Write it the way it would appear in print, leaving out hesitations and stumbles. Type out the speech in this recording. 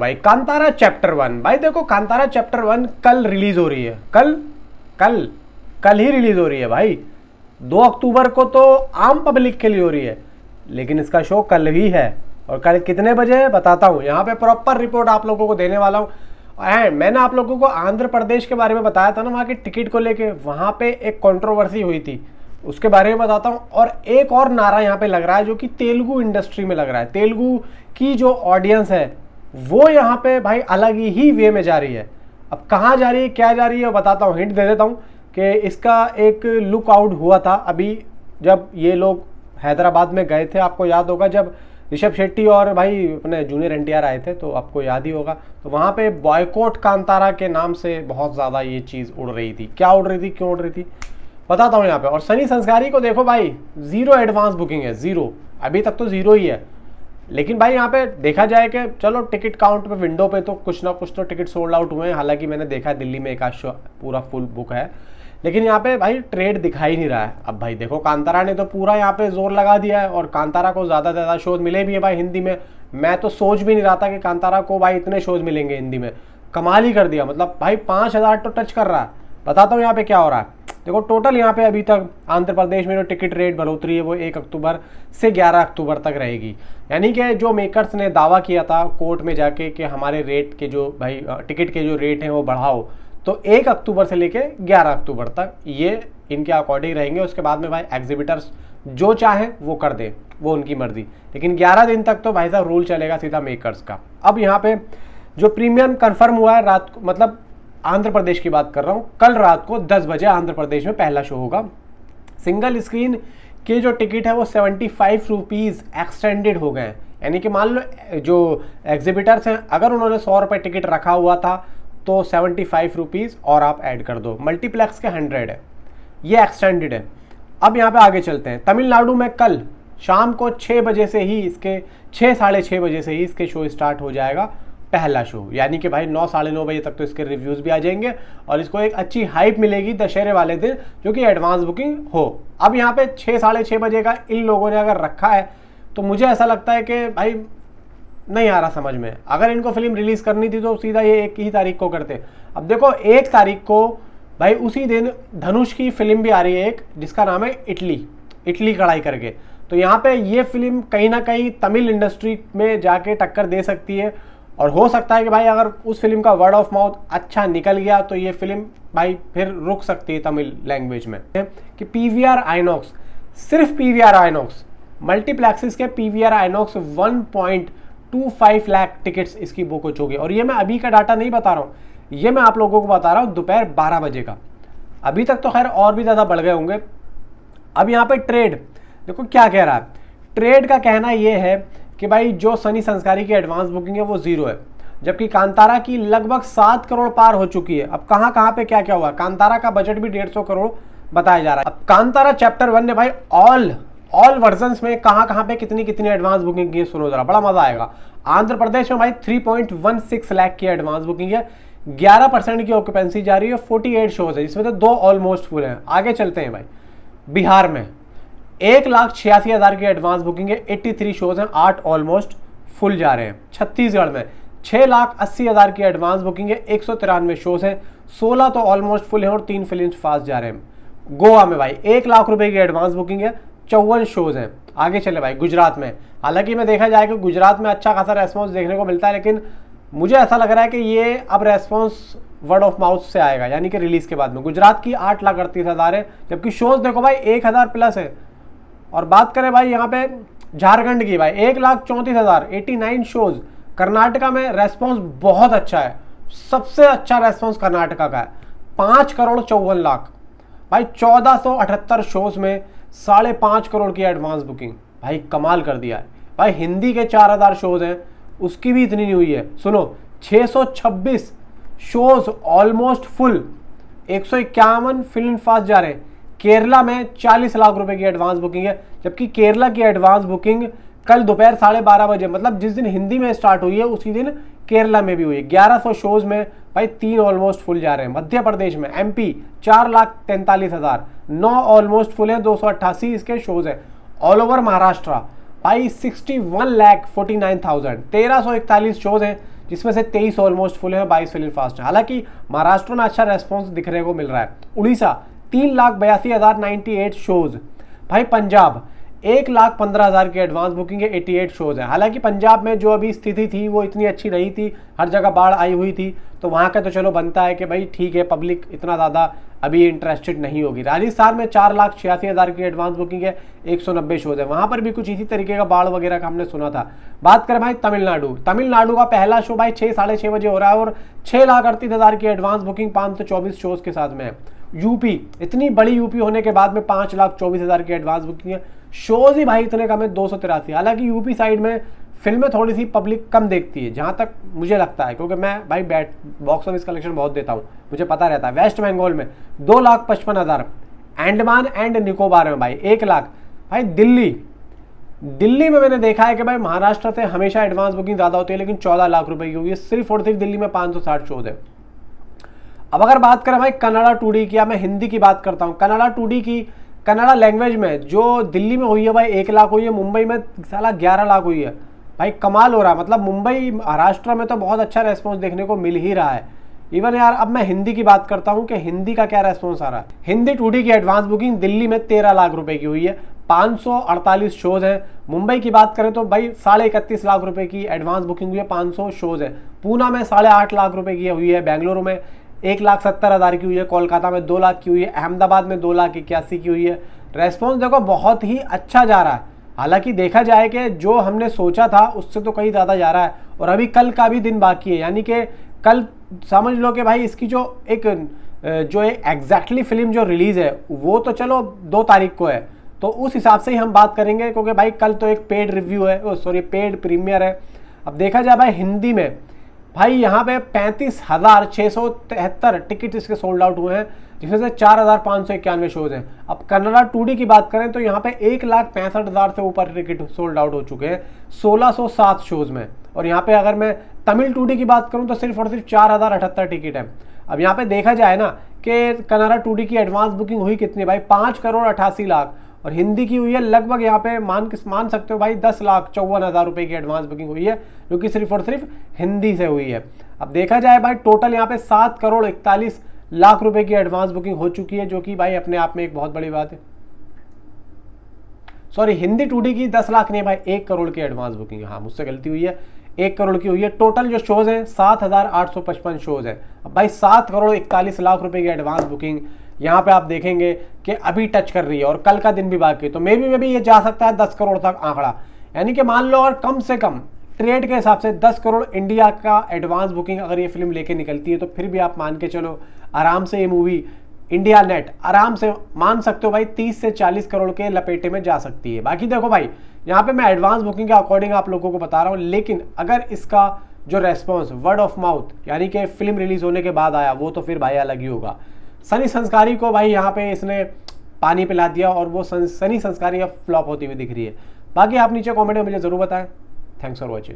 भाई कांतारा चैप्टर 1, भाई देखो कांतारा चैप्टर 1 कल रिलीज हो रही है। कल कल कल ही रिलीज हो रही है भाई। 2 अक्टूबर को तो आम पब्लिक के लिए हो रही है, लेकिन इसका शो कल ही है। और कल कितने बजे है बताता हूँ, यहाँ पे प्रॉपर रिपोर्ट आप लोगों को देने वाला हूँ। मैंने आप लोगों को आंध्र प्रदेश के बारे में बताया था ना, वहाँ की टिकट को लेके वहाँ पे एक कंट्रोवर्सी हुई थी, उसके बारे में बताता हूँ। और एक और नारा यहाँ पे लग रहा है जो कि तेलुगु इंडस्ट्री में लग रहा है। तेलुगु की जो ऑडियंस है वो यहाँ पे भाई अलग ही वे में जा रही है। अब कहाँ जा रही है, क्या जा रही है, बताता हूँ, हिंट दे देता हूँ कि इसका एक लुक आउट हुआ था अभी जब ये लोग हैदराबाद में गए थे। आपको याद होगा जब ऋषभ शेट्टी और भाई अपने जूनियर एनटीआर आए थे, तो आपको याद ही होगा। तो वहाँ पे बॉयकॉट कांतारा के नाम से बहुत ज़्यादा ये चीज़ उड़ रही थी। क्या उड़ रही थी, क्यों उड़ रही थी, बताता हूँ यहाँ पे। और सनी संस्कारी को देखो भाई, 0 एडवांस बुकिंग है, 0 अभी तक तो 0 ही है। लेकिन भाई यहाँ पे देखा जाए कि चलो टिकट काउंट पे विंडो पे तो कुछ ना कुछ तो टिकट सोल्ड आउट हुए हैं। हालांकि मैंने देखा दिल्ली में एक आध शो पूरा फुल बुक है, लेकिन यहाँ पे भाई ट्रेड दिखाई नहीं रहा है। अब भाई देखो कांतारा ने तो पूरा यहाँ पे जोर लगा दिया है, और कांतारा को ज़्यादा से ज़्यादा शोज मिले भी है भाई हिंदी में। मैं तो सोच भी नहीं रहा था कि कांतारा को भाई इतने शोज मिलेंगे हिंदी में। कमाल ही कर दिया, मतलब भाई 5000 तो टच कर रहा है। बताता हूँ यहाँ पे क्या हो रहा है। देखो टोटल यहाँ पे अभी तक आंध्र प्रदेश में जो टिकट रेट बढ़ोतरी है वो 1 अक्टूबर से 11 अक्टूबर तक रहेगी। यानी कि जो मेकर्स ने दावा किया था कोर्ट में जाके कि हमारे रेट के जो भाई टिकट के जो रेट हैं वो बढ़ाओ, तो 1 अक्टूबर से लेके 11 अक्टूबर तक ये इनके अकॉर्डिंग रहेंगे। उसके बाद में भाई एग्जिबिटर्स जो चाहें वो कर दें, वो उनकी मर्जी। लेकिन 11 दिन तक तो भाई साहब रूल चलेगा सीधा मेकर्स का। अब यहाँ पे जो प्रीमियम कंफर्म हुआ है रात को, मतलब आंध्र प्रदेश की बात कर रहा हूँ, कल रात को 10 बजे आंध्र प्रदेश में पहला शो होगा। सिंगल स्क्रीन के जो टिकट है वो 75 रुपीज़ एक्सटेंडेड हो गए हैं। यानी कि मान लो जो एग्जिबिटर्स हैं अगर उन्होंने 100 रुपये टिकट रखा हुआ था तो 75 रुपीज़ और आप ऐड कर दो। मल्टीप्लेक्स के 100 है, ये एक्सटेंडेड है। अब यहाँ पे आगे चलते हैं। तमिलनाडु में कल शाम को 6 बजे से ही इसके 6 साढ़े 6 बजे से ही इसके शो स्टार्ट हो जाएगा पहला शो। यानी कि भाई 9 साढ़े 9 बजे तक तो इसके रिव्यूज़ भी आ जाएंगे और इसको एक अच्छी हाइप मिलेगी दशहरे वाले दिन, जो कि एडवांस बुकिंग हो। अब यहाँ पे 6 साढ़े 6 बजे का इन लोगों ने अगर रखा है तो मुझे ऐसा लगता है कि भाई नहीं आ रहा समझ में। अगर इनको फिल्म रिलीज़ करनी थी तो सीधा ये 1 ही तारीख को करते। अब देखो 1 तारीख को भाई उसी दिन धनुष की फिल्म भी आ रही है एक, जिसका नाम है इटली कढ़ाई करके। तो यहाँ पे ये फिल्म कहीं ना कहीं तमिल इंडस्ट्री में जाके टक्कर दे सकती है। और हो सकता है कि भाई अगर उस फिल्म का वर्ड ऑफ माउथ अच्छा निकल गया तो ये फिल्म भाई फिर रुक सकती है तमिल लैंग्वेज में। कि पीवीआर आइनॉक्स, सिर्फ पीवीआर आइनॉक्स, मल्टीप्लेक्सेस के पीवीआर आइनॉक्स 1.25 लाख टिकट्स इसकी बुक हो चुकी है। और ये मैं अभी का डाटा नहीं बता रहा हूँ, ये मैं आप लोगों को बता रहा हूँ दोपहर 12 बजे का। अभी तक तो खैर और भी ज़्यादा बढ़ गए होंगे। अब यहाँ पे ट्रेड देखो क्या कह रहा है। ट्रेड का कहना ये है कि भाई जो सनी संस्कारी की एडवांस बुकिंग है वो 0 है, जबकि कांतारा की लगभग 7 करोड़ पार हो चुकी है। अब कहाँ पे क्या हुआ, कांतारा का बजट भी 150 करोड़ बताया जा रहा है। अब कांतारा चैप्टर 1 ने भाई ऑल वर्जन्स में कहाँ पे कितनी एडवांस बुकिंग की, सुनो जरा, बड़ा मजा आएगा। आंध्र प्रदेश में भाई 3.16 लाख की एडवांस बुकिंग है, 11% की ऑक्यूपेंसी जा रही है, 48 शोज है जिसमें तो 2 ऑलमोस्ट फुल हैं। आगे चलते हैं भाई, बिहार में 1,86,000 की एडवांस बुकिंग है, 83 शोज हैं, 8 ऑलमोस्ट फुल जा रहे हैं। छत्तीसगढ़ में 6,80,000 की एडवांस बुकिंग है, 193 शोज हैं, 16 तो ऑलमोस्ट फुल हैं और 3 फिल्म फास्ट जा रहे हैं। गोवा में भाई 1 लाख रुपए की एडवांस बुकिंग है, 54 शोज हैं। आगे चले भाई गुजरात में, हालांकि मैं देखा जाए कि गुजरात में अच्छा खासा रेस्पॉन्स देखने को मिलता है, लेकिन मुझे ऐसा लग रहा है कि ये अब रेस्पॉन्स वर्ड ऑफ माउथ से आएगा, यानी कि रिलीज के बाद में। गुजरात की 8,38,000 है, जबकि शोज देखो भाई 1,000 प्लस है। और बात करें भाई यहाँ पे झारखंड की, भाई 1,34,000, 89 शोज। कर्नाटका में रेस्पॉन्स बहुत अच्छा है, सबसे अच्छा रेस्पॉन्स कर्नाटका का है, 5 करोड़ 54 लाख। भाई 1478 शोज में 5.5 करोड़ की एडवांस बुकिंग, भाई कमाल कर दिया है। भाई हिंदी के 4,000 शोज हैं, उसकी भी इतनी नहीं हुई है। सुनो 626 shows almost full, 151 film fast जा रहे हैं। केरला में 40 लाख रुपए की एडवांस बुकिंग है, जबकि केरला की एडवांस बुकिंग कल दोपहर 12:30 बजे, मतलब जिस दिन हिंदी में स्टार्ट हुई है उसी दिन केरला में भी हुई है। 1100 शोज में भाई 3 ऑलमोस्ट फुल जा रहे हैं। मध्य प्रदेश में एमपी 4,43,000, 9 ऑलमोस्ट फुल हैं, 288 इसके शोज हैं। ऑल ओवर महाराष्ट्र भाई 61,49,000, 1341 शोज हैं, जिसमें से 23 ऑलमोस्ट फुल है, 22 फिल इन फास्ट है। हालांकि महाराष्ट्र में अच्छा रेस्पॉन्स दिखने को मिल रहा है। उड़ीसा 3,82,098 शोज। भाई पंजाब 1,15,000 की एडवांस बुकिंग है, 88 शोज है। हालांकि पंजाब में जो अभी स्थिति थी वो इतनी अच्छी नहीं थी, हर जगह बाढ़ आई हुई थी, तो वहाँ का तो चलो बनता है कि भाई ठीक है, पब्लिक इतना ज़्यादा अभी इंटरेस्टेड नहीं होगी। राजस्थान में 4,86,000 की एडवांस बुकिंग है, 190 शोज है। वहाँ पर भी कुछ इसी तरीके का बाढ़ वगैरह का हमने सुना था। बात करें भाई तमिलनाडु का पहला शो भाई 6 साढ़े 6 बजे हो रहा है और 6,38,000 की एडवांस बुकिंग 524 शोज के साथ में है। यूपी, इतनी बड़ी यूपी होने के बाद में 5,24,000 की एडवांस बुकिंग है। शोज ही भाई इतने कम है, 283। हालांकि यूपी साइड में फिल्में थोड़ी सी पब्लिक कम देखती है, जहाँ तक मुझे लगता है, क्योंकि मैं भाई बॉक्स ऑफिस कलेक्शन बहुत देता हूँ, मुझे पता रहता है। वेस्ट बंगाल में 2,55,000, अंडमान एंड निकोबार में भाई 1 लाख। भाई दिल्ली में मैंने देखा है कि भाई महाराष्ट्र से हमेशा एडवांस बुकिंग ज़्यादा होती है, लेकिन 14 लाख रुपए की हुई है सिर्फ और सिर्फ दिल्ली में। 560 शोज है। अब अगर बात करें भाई कन्नड़ा 2D की, मैं हिंदी की बात करता हूँ, कन्नड़ा 2D की कन्नड़ा लैंग्वेज में जो दिल्ली में हुई है भाई 1 लाख हुई है, मुंबई में साला 11 लाख हुई है। भाई कमाल हो रहा है, मतलब मुंबई महाराष्ट्र में तो बहुत अच्छा रेस्पॉन्स देखने को मिल ही रहा है। इवन यार अब मैं हिंदी की बात करता हूँ कि हिंदी का क्या रेस्पॉन्स आ रहा है। हिंदी 2D की एडवांस बुकिंग दिल्ली में 13 लाख रुपए की हुई है, 548 शोज है। मुंबई की बात करें तो भाई 31.5 लाख रुपए की एडवांस बुकिंग हुई है, 500 शोज है। पूना में 8.5 लाख रुपए की हुई है, बेंगलुरु में 1,70,000 की हुई है, कोलकाता में 2 लाख की हुई है, अहमदाबाद में 2,81,000 की हुई है। रेस्पॉन्स देखो बहुत ही अच्छा जा रहा है। हालांकि देखा जाए कि जो हमने सोचा था उससे तो कहीं ज़्यादा जा रहा है, और अभी कल का भी दिन बाकी है, यानी कि कल समझ लो कि भाई इसकी जो एक एग्जैक्टली फिल्म जो रिलीज़ है वो तो चलो 2 तारीख को है, तो उस हिसाब से ही हम बात करेंगे, क्योंकि भाई कल तो एक पेड रिव्यू है, पेड प्रीमियर है। अब देखा जाए भाई हिंदी में, भाई यहाँ पे 35,673 टिकट इसके सोल्ड आउट हुए हैं, जिसमें से 4,591 शोज हैं। अब कन्नड़ा 2D की बात करें तो यहाँ पे 1,65,000 से ऊपर टिकट सोल्ड आउट हो चुके हैं 1,607 शोज में। और यहाँ पे अगर मैं तमिल 2D की बात करूँ तो सिर्फ और सिर्फ 4,078 टिकट है। अब यहाँ पे देखा जाए ना कि कन्नड़ा 2D की एडवांस बुकिंग हुई कितनी भाई, 5,88,00,000, और हिंदी की हुई है लगभग यहाँ पे मान सकते हो भाई 10,54,000 रुपए की एडवांस बुकिंग हुई है, जो कि सिर्फ और सिर्फ हिंदी से हुई है। अब देखा जाए भाई टोटल यहाँ पे 7,41,00,000 रुपए की एडवांस बुकिंग हो चुकी है, जो कि भाई अपने आप में एक बहुत बड़ी बात है। सॉरी, हिंदी 2D की 10 लाख नहीं भाई, 1 करोड़ की एडवांस बुकिंग, हाँ मुझसे गलती हुई है, 1 करोड़ की हुई है। टोटल जो शोज हैं 7,855 शोज है। अब भाई 7,41,00,000 रुपए की एडवांस बुकिंग यहाँ पे आप देखेंगे कि अभी टच कर रही है, और कल का दिन भी बाकी है, तो मे भी ये जा सकता है 10 करोड़ तक आंकड़ा। यानी कि मान लो और कम से कम ट्रेड के हिसाब से 10 करोड़ इंडिया का एडवांस बुकिंग अगर ये फिल्म लेके निकलती है, तो फिर भी आप मान के चलो आराम से ये मूवी इंडिया नेट आराम से मान सकते हो भाई 30 से 40 करोड़ के लपेटे में जा सकती है। बाकी देखो भाई यहाँ पे मैं एडवांस बुकिंग के अकॉर्डिंग आप लोगों को बता रहा हूँ, लेकिन अगर इसका जो रेस्पॉन्स वर्ड ऑफ माउथ यानी कि फिल्म रिलीज होने के बाद आया, वो तो फिर भाई अलग ही होगा। सनी संस्कारी को भाई यहाँ पे इसने पानी पिला दिया, और वो सनी संस्कारी अब फ्लॉप होती हुई दिख रही है। बाकी आप नीचे कमेंट में मुझे जरूर बताएं। Thanks for watching.